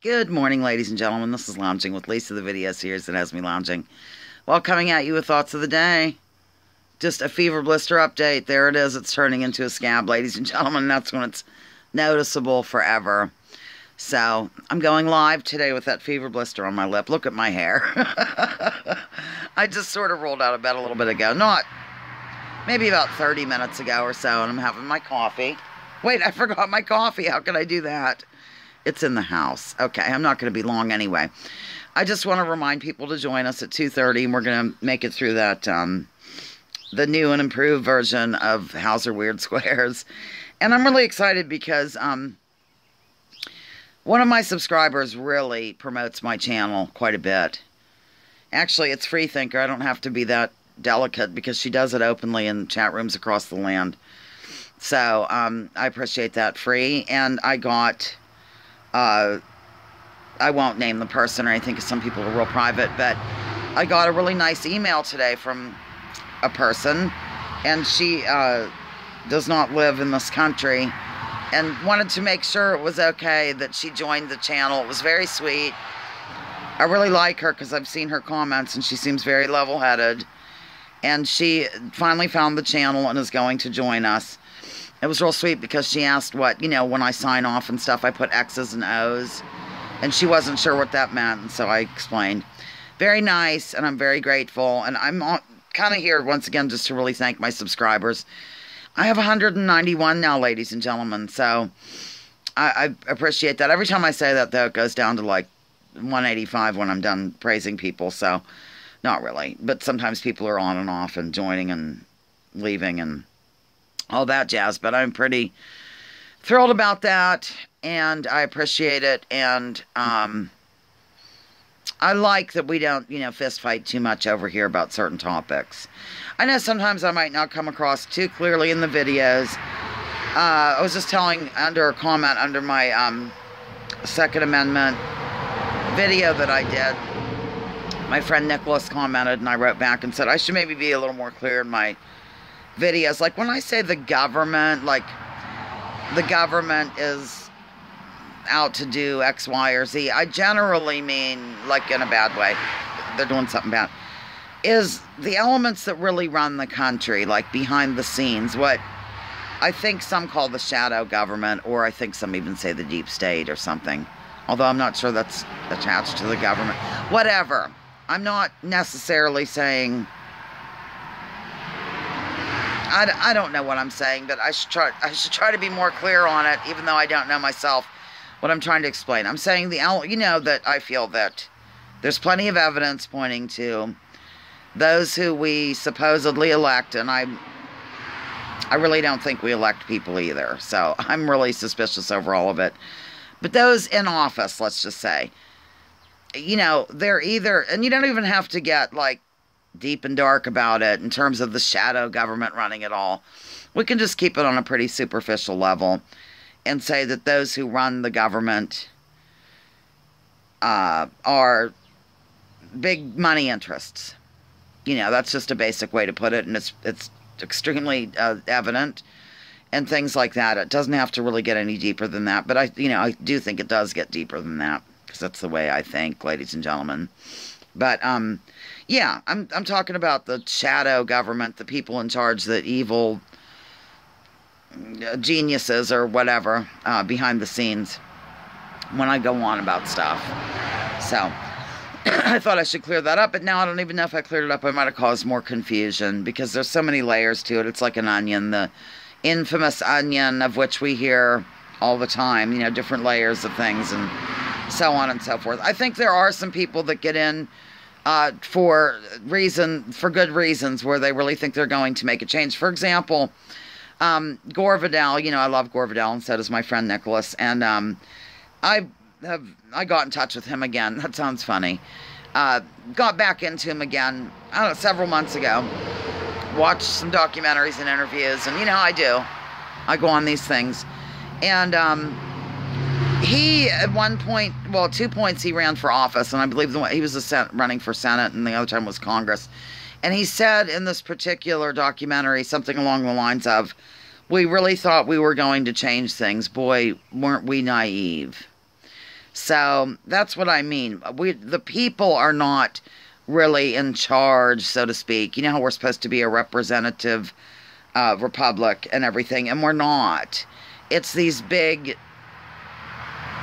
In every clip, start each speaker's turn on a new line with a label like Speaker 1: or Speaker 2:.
Speaker 1: Good morning, ladies and gentlemen. This is Lounging with Lisa, the video series that has me lounging. Well, coming at you with thoughts of the day. Just a fever blister update. There it is. It's turning into a scab, ladies and gentlemen. That's when it's noticeable forever. So, I'm going live today with that fever blister on my lip. Look at my hair. I just sort of rolled out of bed a little bit ago. Maybe about 30 minutes ago or so, and I'm having my coffee. Wait, I forgot my coffee. How could I do that? It's in the house. Okay, I'm not going to be long anyway. I just want to remind people to join us at 2:30, and we're going to make it through that, the new and improved version of Hauser Weird Squares. And I'm really excited because one of my subscribers really promotes my channel quite a bit. Actually, it's Freethinker. I don't have to be that delicate because she does it openly in chat rooms across the land. So, I appreciate that, Free. And I got... I won't name the person or anything because some people are real private, but I got a really nice email today from a person, and she does not live in this country, and wanted to make sure it was okay that she joined the channel. It was very sweet. I really like her because I've seen her comments, and she seems very level-headed, and she finally found the channel and is going to join us. It was real sweet because she asked what, when I sign off and stuff, I put X's and O's. And she wasn't sure what that meant, and so I explained. Very nice, and I'm very grateful. And I'm kind of here, once again, just to really thank my subscribers. I have 191 now, ladies and gentlemen, so I appreciate that. Every time I say that, though, it goes down to, like, 185 when I'm done praising people, so not really. But sometimes people are on and off and joining and leaving and all that jazz, but I'm pretty thrilled about that, and I appreciate it, and I like that we don't, fist fight too much over here about certain topics. I know sometimes I might not come across too clearly in the videos. I was just telling under a comment under my Second Amendment video that I did, my friend Nicholas commented, and I wrote back and said I should maybe be a little more clear in my videos. Like, when I say the government, like, the government is out to do X, Y, or Z, I generally mean, like, in a bad way, they're doing something bad, is the elements that really run the country, like, behind the scenes, what I think some call the shadow government, or I think some even say the deep state or something, although I'm not sure that's attached to the government. Whatever. I'm not necessarily saying... I don't know what I'm saying, but I should try to be more clear on it, even though I don't know myself what I'm trying to explain. I'm saying that I feel that there's plenty of evidence pointing to those who we supposedly elect, and I really don't think we elect people either, so I'm really suspicious over all of it. But those in office, let's just say, they're either, and you don't even have to get, like, deep and dark about it in terms of the shadow government running it all. We can just keep it on a pretty superficial level and say that those who run the government are big money interests. That's just a basic way to put it, and it's extremely evident and things like that. It doesn't have to really get any deeper than that, but I do think it does get deeper than that, because that's the way I think, ladies and gentlemen. But yeah, I'm talking about the shadow government, the people in charge, the evil geniuses or whatever behind the scenes when I go on about stuff. So I thought I should clear that up, but now I don't even know if I cleared it up. I might have caused more confusion because there's so many layers to it. It's like an onion, the infamous onion of which we hear all the time, different layers of things and so on and so forth. I think there are some people that get in for good reasons, where they really think they're going to make a change. For example, Gore Vidal, I love Gore Vidal, and so does my friend Nicholas, and I got in touch with him again. That sounds funny. Got back into him again, I don't know, several months ago. Watched some documentaries and interviews, and how I do. I go on these things. And he, at one point, well, 2 points, he ran for office, and I believe he was running for Senate, and the other time was Congress. And he said in this particular documentary something along the lines of, we really thought we were going to change things. Boy, weren't we naive. So that's what I mean. The people are not really in charge, so to speak. You know how we're supposed to be a representative republic and everything, and we're not. It's these big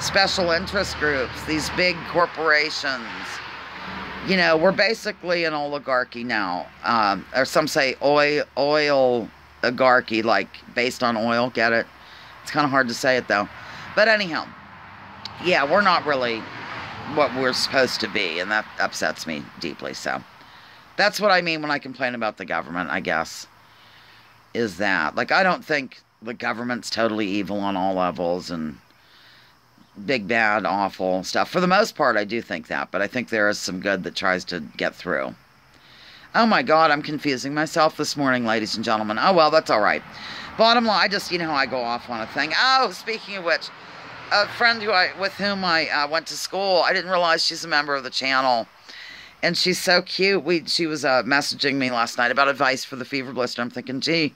Speaker 1: special interest groups, these big corporations. You know, we're basically an oligarchy now. Or some say oil oligarchy, like based on oil, get it? It's kind of hard to say it though. But anyhow, yeah, we're not really what we're supposed to be, and that upsets me deeply. So that's what I mean when I complain about the government, I guess, is that. Like, I don't think the government's totally evil on all levels and big, bad, awful stuff. For the most part, I do think that, but I think there is some good that tries to get through. Oh my God, I'm confusing myself this morning, ladies and gentlemen. Oh well, that's all right. Bottom line, I just, you know how I go off on a thing. Oh, speaking of which, a friend with whom I went to school, I didn't realize she's a member of the channel. And she's so cute. She was messaging me last night about advice for the fever blister. I'm thinking, gee,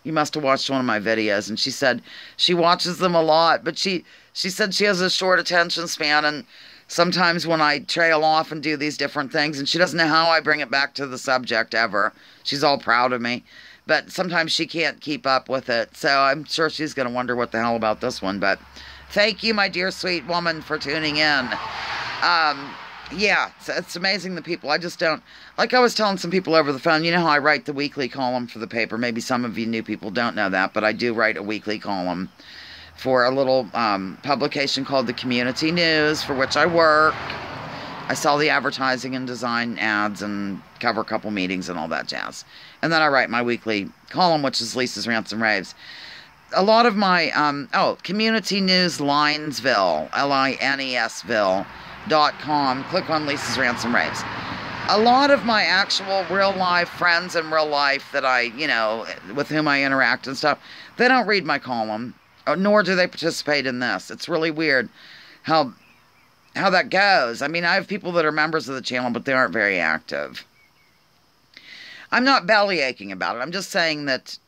Speaker 1: you must have watched one of my videos. And she said she watches them a lot, but she said she has a short attention span, and sometimes when I trail off and do these different things, and she doesn't know how I bring it back to the subject ever. She's all proud of me. But sometimes she can't keep up with it. So I'm sure she's going to wonder what the hell about this one. But thank you, my dear sweet woman, for tuning in. Yeah, it's amazing the people. I just don't... Like I was telling some people over the phone, you know how I write the weekly column for the paper. Maybe some of you new people don't know that, but I do write a weekly column for a little publication called The Community News, for which I work. I sell the advertising and design ads and cover a couple meetings and all that jazz. And then I write my weekly column, which is Lisa's Rants and Raves. A lot of my, Community News Linesville, LINESville.com. Click on Lisa's Rants and Raves. A lot of my actual real-life friends in real life that I, with whom I interact and stuff, they don't read my column, nor do they participate in this. It's really weird how that goes. I mean, I have people that are members of the channel, but they aren't very active. I'm not belly aching about it. I'm just saying that,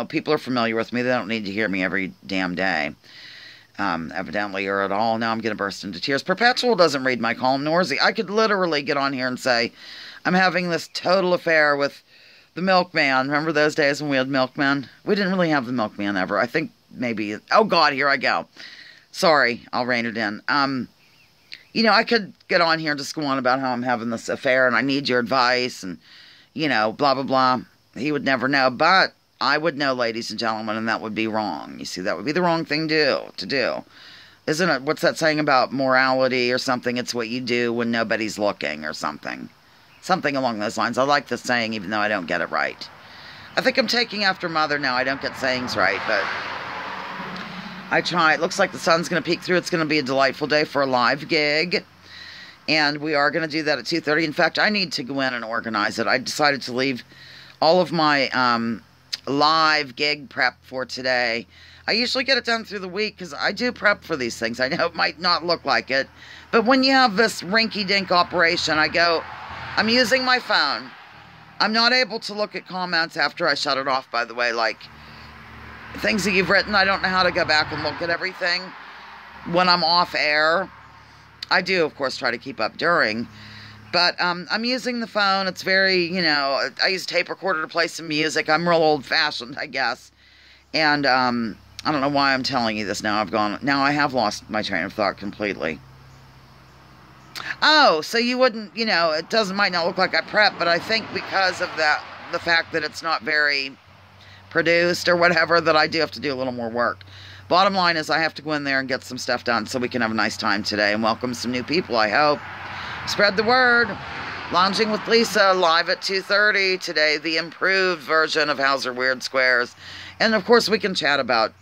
Speaker 1: people are familiar with me. They don't need to hear me every damn day. Evidently, or at all. Now I'm going to burst into tears. Perpetual doesn't read my column, nor is he. I could literally get on here and say, I'm having this total affair with the milkman. Remember those days when we had milkmen? We didn't really have the milkman ever. I think maybe... Oh, God, here I go. Sorry, I'll rein it in. I could get on here and just go on about how I'm having this affair and I need your advice and, blah, blah, blah. He would never know, but I would know, ladies and gentlemen, and that would be wrong. You see, that would be the wrong thing to do. Isn't it? What's that saying about morality or something? It's what you do when nobody's looking or something. Something along those lines. I like the saying, even though I don't get it right. I think I'm taking after Mother now. I don't get sayings right, but I try. It looks like the sun's going to peek through. It's going to be a delightful day for a live gig. And we are going to do that at 2:30. In fact, I need to go in and organize it. I decided to leave all of my live gig prep for today. I usually get it done through the week because I do prep for these things. I know it might not look like it, but when you have this rinky-dink operation, I'm using my phone. I'm not able to look at comments after I shut it off, by the way, like things that you've written. I don't know how to go back and look at everything when I'm off air. I do, of course, try to keep up during. But I'm using the phone. It's very, I use a tape recorder to play some music. I'm real old-fashioned, I guess. And I don't know why I'm telling you this now. Now I have lost my train of thought completely. Oh, so you wouldn't, it might not look like I prep, but I think because of the fact that it's not very produced or whatever, that I do have to do a little more work. Bottom line is I have to go in there and get some stuff done so we can have a nice time today and welcome some new people, I hope. Spread the word. Lounging with Lisa, live at 2:30 today, the improved version of Hauser Weird Squares. And, of course, we can chat about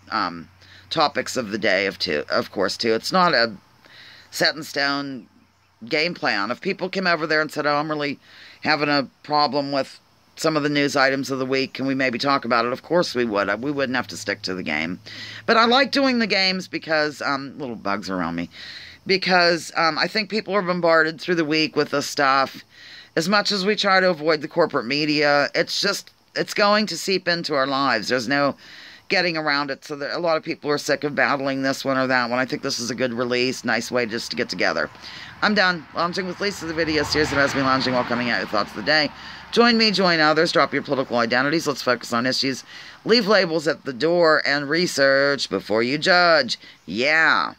Speaker 1: topics of the day, of course, too. It's not a set-in-stone game plan. If people came over there and said, oh, I'm really having a problem with some of the news items of the week, can we maybe talk about it? Of course we would. We wouldn't have to stick to the game. But I like doing the games because, little bugs around me, because I think people are bombarded through the week with this stuff. As much as we try to avoid the corporate media, it's going to seep into our lives. There's no getting around it. So that a lot of people are sick of battling this one or that one. I think this is a good release, nice way just to get together. I'm done. Lounging with Lisa, the video series that has me lounging while coming out your thoughts of the day. Join me, join others, drop your political identities. Let's focus on issues. Leave labels at the door and research before you judge. Yeah.